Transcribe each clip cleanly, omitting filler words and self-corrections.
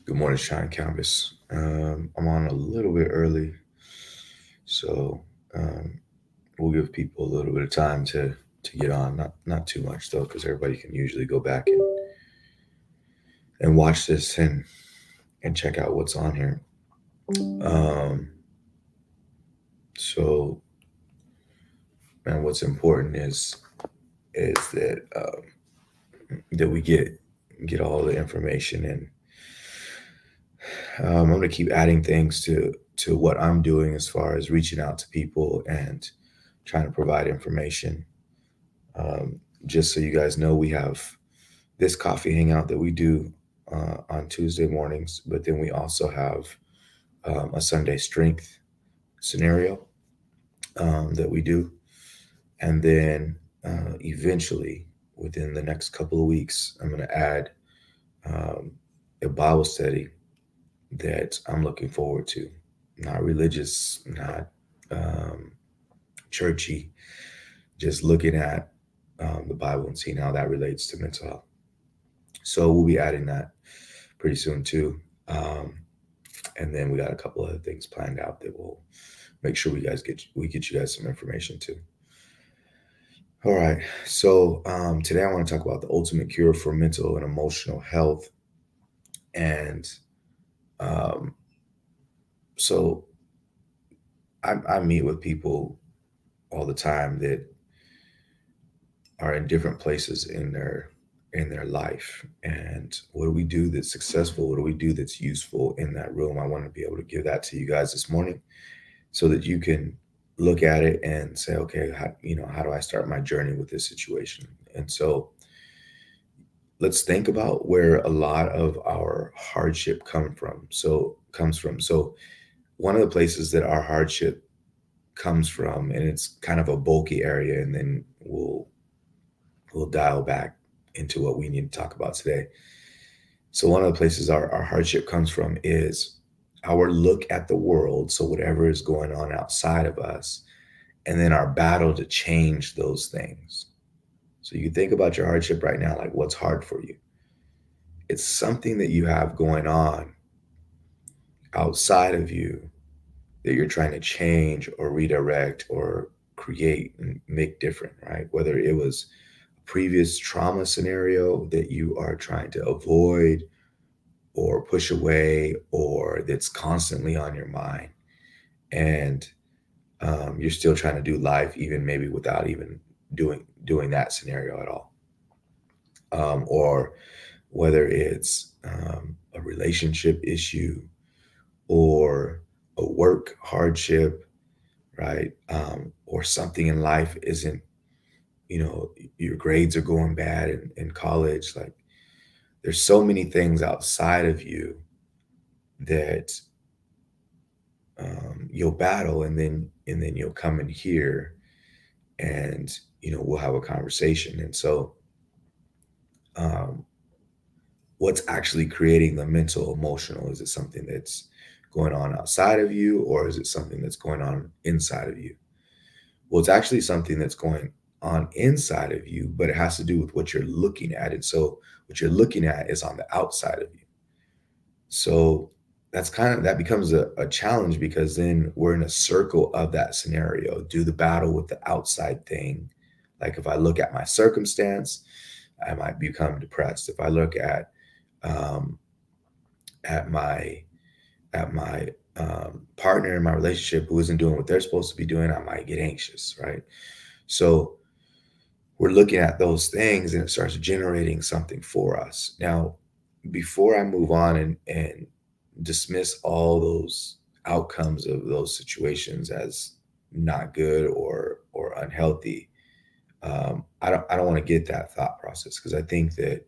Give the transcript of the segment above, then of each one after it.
Good morning, Sean Canvas. I'm on a little bit early, so um, we'll give people a little bit of time to get on. Not too much though, because everybody can usually go back and watch this and check out what's on here. Um, so, man, what's important is that we get all the information, and I'm going to keep adding things to what I'm doing as far as reaching out to people and trying to provide information. Um, just so you guys know, we have this coffee hangout that we do on Tuesday mornings, but then we also have a Sunday strength scenario that we do. And then eventually, within the next couple of weeks, I'm going to add um, a Bible study that I'm looking forward to. Not religious, not um, churchy, just looking at the Bible and seeing how that relates to mental health. So we'll be adding that pretty soon too. Um, and then we got a couple other things planned out that will make sure we get you guys some information too. All right. So today I want to talk about the ultimate cure for mental and emotional health. And um, so I meet with people all the time that are in different places in their life. And what do we do that's successful? What do we do that's useful in that room? I want to be able to give that to you guys this morning so that you can look at it and say, okay, how do I start my journey with this situation? And so let's think about where a lot of our hardship comes from. So one of the places that our hardship comes from, and it's kind of a bulky area, and then we'll dial back into what we need to talk about today. So one of the places our hardship comes from is our look at the world. So whatever is going on outside of us, and then our battle to change those things. So you think about your hardship right now, like what's hard for you? It's something that you have going on outside of you that you're trying to change or redirect or create and make different, right? Whether it was a previous trauma scenario that you are trying to avoid or push away, or that's constantly on your mind. And you're still trying to do life, even maybe without even doing that scenario at all. Or whether it's a relationship issue or a work hardship, right? Or something in life isn't, you know, your grades are going bad in college. Like there's so many things outside of you that you'll battle, and then you'll come in here, and we'll have a conversation. And so um, what's actually creating the mental emotional, is it something that's going on outside of you, or is it something that's going on inside of you? Well, it's actually something that's going on inside of you, but it has to do with what you're looking at. And so what you're looking at is on the outside of you. So that becomes a challenge, because then we're in a circle of that scenario. Do the battle with the outside thing. Like if I look at my circumstance, I might become depressed. If I look um, at my partner in my relationship who isn't doing what they're supposed to be doing, I might get anxious, right? So we're looking at those things, and it starts generating something for us. Now, before I move on and dismiss all those outcomes of those situations as not good or unhealthy, I don't want to get that thought process, because I think that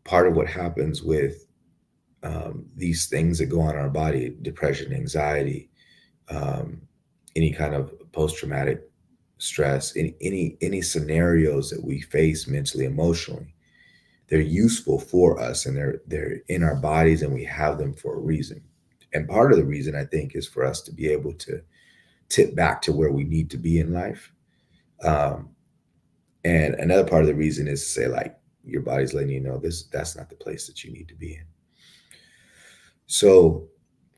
part of what happens with these things that go on in our body, depression, anxiety, um, any kind of post-traumatic stress, any scenarios that we face mentally, emotionally, they're useful for us, and they're in our bodies, and we have them for a reason. And part of the reason, I think, is for us to be able to tip back to where we need to be in life. Um, and another part of the reason is to say, like, your body's letting you know that's not the place that you need to be in. So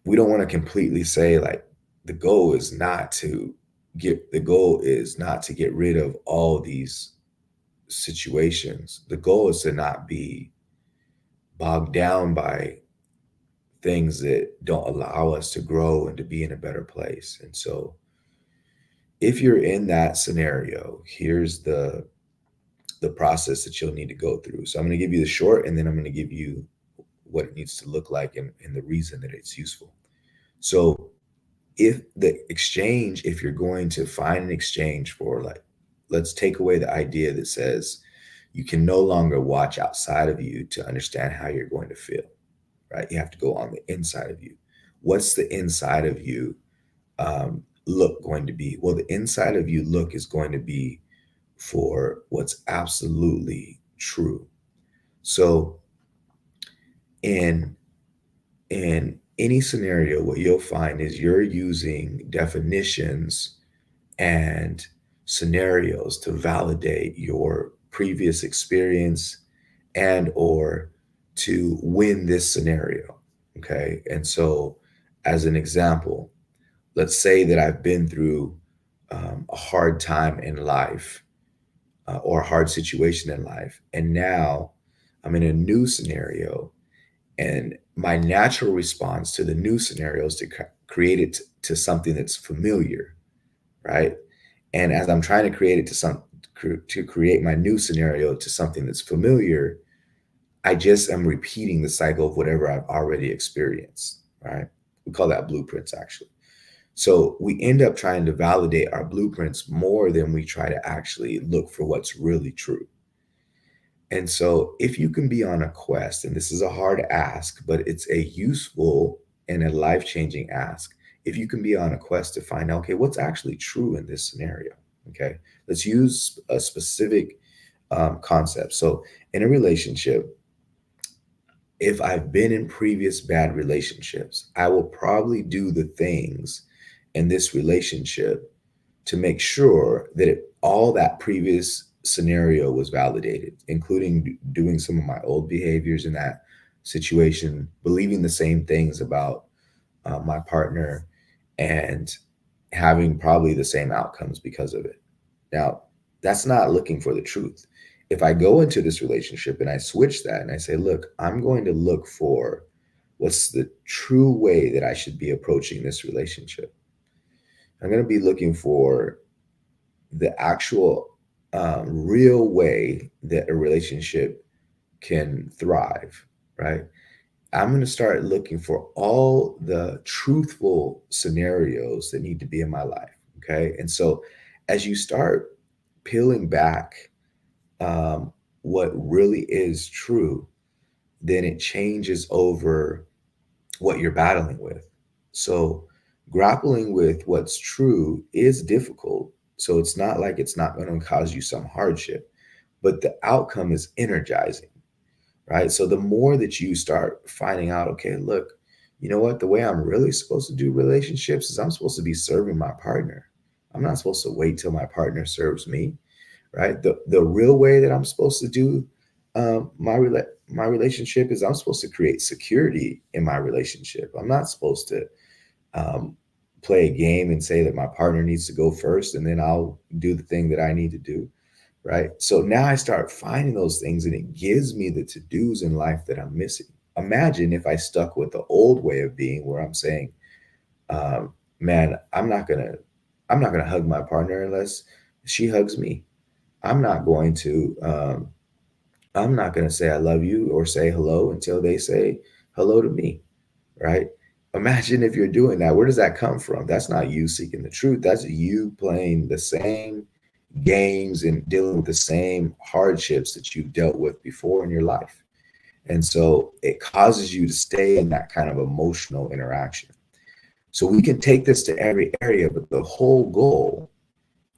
we don't want to completely say like the goal is not to get rid of all these situations. The goal is to not be bogged down by things that don't allow us to grow and to be in a better place. And so if you're in that scenario, here's the process that you'll need to go through. So I'm going to give you the short, and then I'm going to give you what it needs to look like, and the reason that it's useful. So if you're going to find an exchange for, like, let's take away the idea that says you can no longer watch outside of you to understand how you're going to feel, right? You have to go on the inside of you. What's the inside of you look going to be? Well, the inside of you look is going to be for what's absolutely true. So in any scenario, what you'll find is you're using definitions and scenarios to validate your previous experience and or to win this scenario. Okay. And so as an example, let's say that I've been through a hard time in life, or a hard situation in life, and now I'm in a new scenario, and my natural response to the new scenario is to create it to something that's familiar, right? And as I'm trying to create it to create my new scenario to something that's familiar, I just am repeating the cycle of whatever I've already experienced, right? We call that blueprints, actually. So we end up trying to validate our blueprints more than we try to actually look for what's really true. And so if you can be on a quest, and this is a hard ask, but it's a useful and a life-changing ask. If you can be on a quest to find out, okay, what's actually true in this scenario? Okay, let's use a specific concept. So in a relationship, if I've been in previous bad relationships, I will probably do the things in this relationship to make sure that all that previous scenario was validated, including doing some of my old behaviors in that situation, believing the same things about my partner, and having probably the same outcomes because of it. Now, that's not looking for the truth. If I go into this relationship and I switch that and I say, look, I'm going to look for what's the true way that I should be approaching this relationship. I'm going to be looking for the actual real way that a relationship can thrive, right? I'm going to start looking for all the truthful scenarios that need to be in my life. Okay. And so as you start peeling back what really is true, then it changes over what you're battling with. So grappling with what's true is difficult. So it's not like it's not going to cause you some hardship, but the outcome is energizing, right? So the more that you start finding out, okay, look, you know what? The way I'm really supposed to do relationships is I'm supposed to be serving my partner. I'm not supposed to wait till my partner serves me, right? The real way that I'm supposed to do my relationship is I'm supposed to create security in my relationship. I'm not supposed to um, play a game and say that my partner needs to go first and then I'll do the thing that I need to do, right? So now I start finding those things and it gives me the to dos in life that I'm missing. Imagine if I stuck with the old way of being where I'm saying, man, I'm not gonna hug my partner unless she hugs me. I'm not going to I'm not going to say I love you or say hello until they say hello to me, right? Imagine if you're doing that. Where does that come from? That's not you seeking the truth. That's you playing the same games and dealing with the same hardships that you've dealt with before in your life. And so it causes you to stay in that kind of emotional interaction. So we can take this to every area, but the whole goal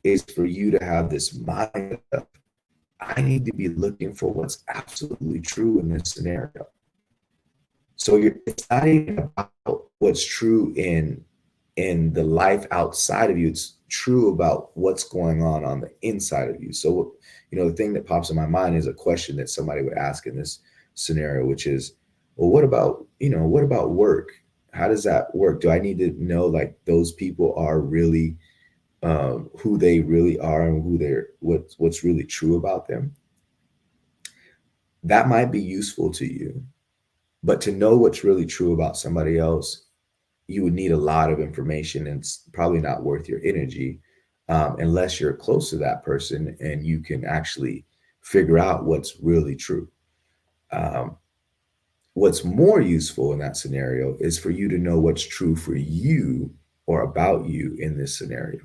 is for you to have this mind of, I need to be looking for what's absolutely true in this scenario. So it's not even about what's true in the life outside of you. It's true about what's going on the inside of you. So, the thing that pops in my mind is a question that somebody would ask in this scenario, which is, well, what about what about work? How does that work? Do I need to know like those people are really who they really are and what's really true about them? That might be useful to you, but to know what's really true about somebody else, you would need a lot of information, and it's probably not worth your energy unless you're close to that person and you can actually figure out what's really true. Um, what's more useful in that scenario is for you to know what's true for you or about you in this scenario.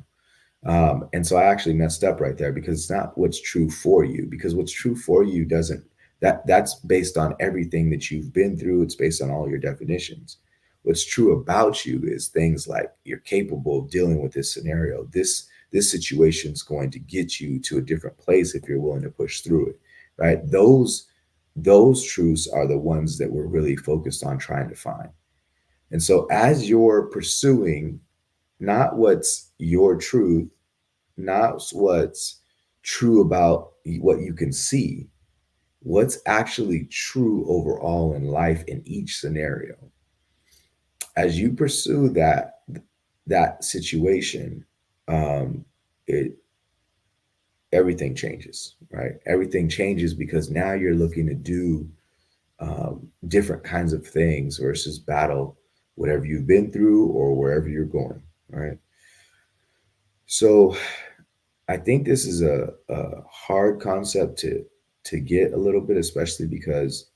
And so I actually messed up right there because it's not what's true for you, because what's true for you doesn't, that's based on everything that you've been through. It's based on all your definitions. What's true about you is things like you're capable of dealing with this scenario. This situation is going to get you to a different place if you're willing to push through it, right? Those truths are the ones that we're really focused on trying to find. And so as you're pursuing not what's your truth, not what's true about what you can see, what's actually true overall in life in each scenario. As you pursue that situation, um, it everything changes, right? Everything changes because now you're looking to do different kinds of things versus battle whatever you've been through or wherever you're going, right? So I think this is a hard concept to get a little bit, especially because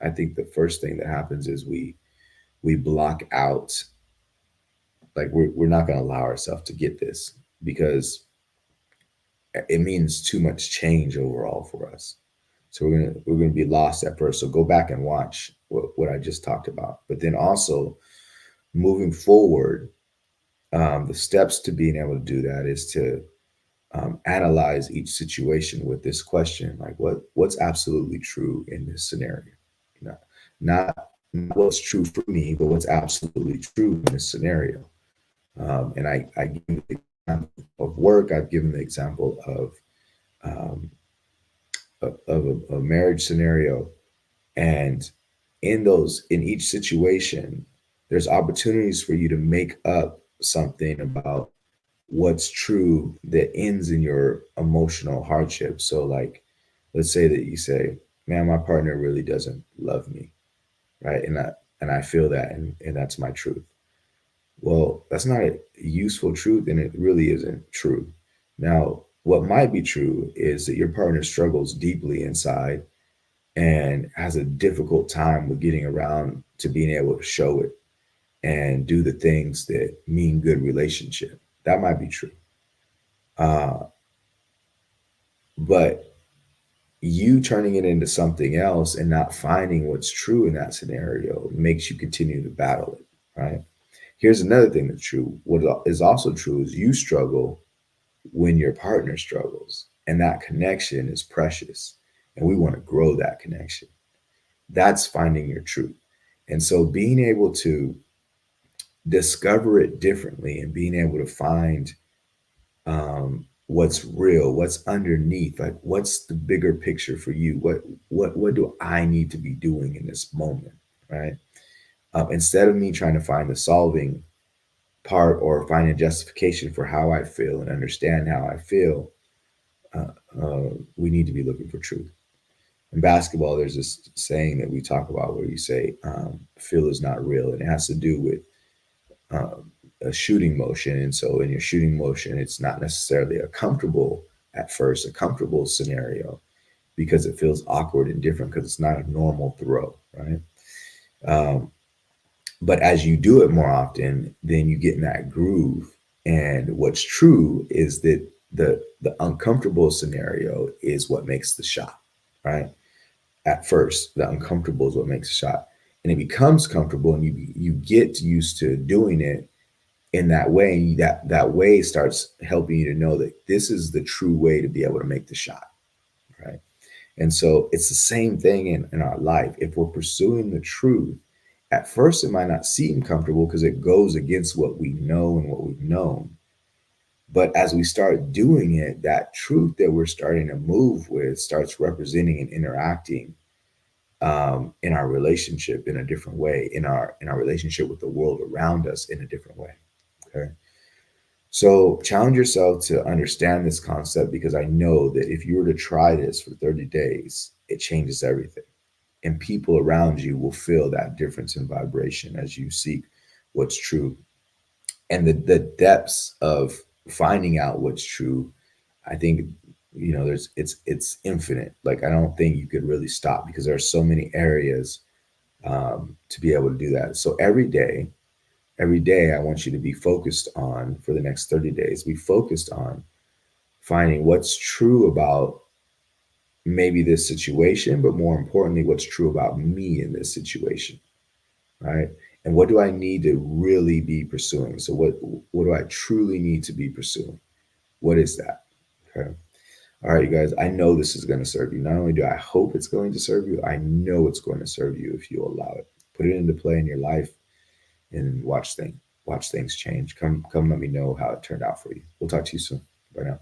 I think the first thing that happens is we block out, like we're not going to allow ourselves to get this because it means too much change overall for us. So we're gonna be lost at first. So go back and watch what I just talked about. But then also moving forward, the steps to being able to do that is to analyze each situation with this question, like what's absolutely true in this scenario. Not, not what's true for me, but what's absolutely true in this scenario. And I give the example of work. I've given the example um, of a marriage scenario, and in each situation, there's opportunities for you to make up something about what's true that ends in your emotional hardship. So like, let's say that you say, man, my partner really doesn't love me, right? And I feel that, and that's my truth. Well, that's not a useful truth, and it really isn't true. Now, what might be true is that your partner struggles deeply inside and has a difficult time with getting around to being able to show it and do the things that mean good relationship. That might be true. Uh, but you turning it into something else and not finding what's true in that scenario makes you continue to battle it, right? Here's another thing that's true. What is also true is you struggle when your partner struggles, and that connection is precious. And we want to grow that connection. That's finding your truth. And so being able to discover it differently and being able to find what's real, what's underneath, like what's the bigger picture for you? What do I need to be doing in this moment, right? Instead of me trying to find the solving part or find a justification for how I feel and understand how I feel, we need to be looking for truth. In basketball, there's this saying that we talk about where you say, feel is not real. And it has to do with um, a shooting motion. And so in your shooting motion, it's not necessarily a comfortable at first, a comfortable scenario because it feels awkward and different because it's not a normal throw, right? Um, but as you do it more often, then you get in that groove. And what's true is that the uncomfortable scenario is what makes the shot, right? At first, the uncomfortable is what makes a shot, and it becomes comfortable, and you get used to doing it in that way, and that way starts helping you to know that this is the true way to be able to make the shot, right? And so it's the same thing in our life. If we're pursuing the truth, at first it might not seem comfortable because it goes against what we know and what we've known. But as we start doing it, that truth that we're starting to move with starts representing and interacting in our relationship in a different way, in our relationship with the world around us in a different way. Okay. So challenge yourself to understand this concept, because I know that if you were to try this for 30 days, it changes everything. And people around you will feel that difference in vibration as you seek what's true. And the depths of finding out what's true, I think, there's it's infinite. Like, I don't think you could really stop, because there are so many areas to be able to do that. So every day I want you to be focused on, for the next 30 days, be focused on finding what's true about maybe this situation, but more importantly, what's true about me in this situation, right? And what do I need to really be pursuing? So what do I truly need to be pursuing? What is that? Okay. All right, you guys, I know this is going to serve you. Not only do I hope it's going to serve you, I know it's going to serve you if you allow it. Put it into play in your life and watch things change. Come let me know how it turned out for you. We'll talk to you soon. Bye now.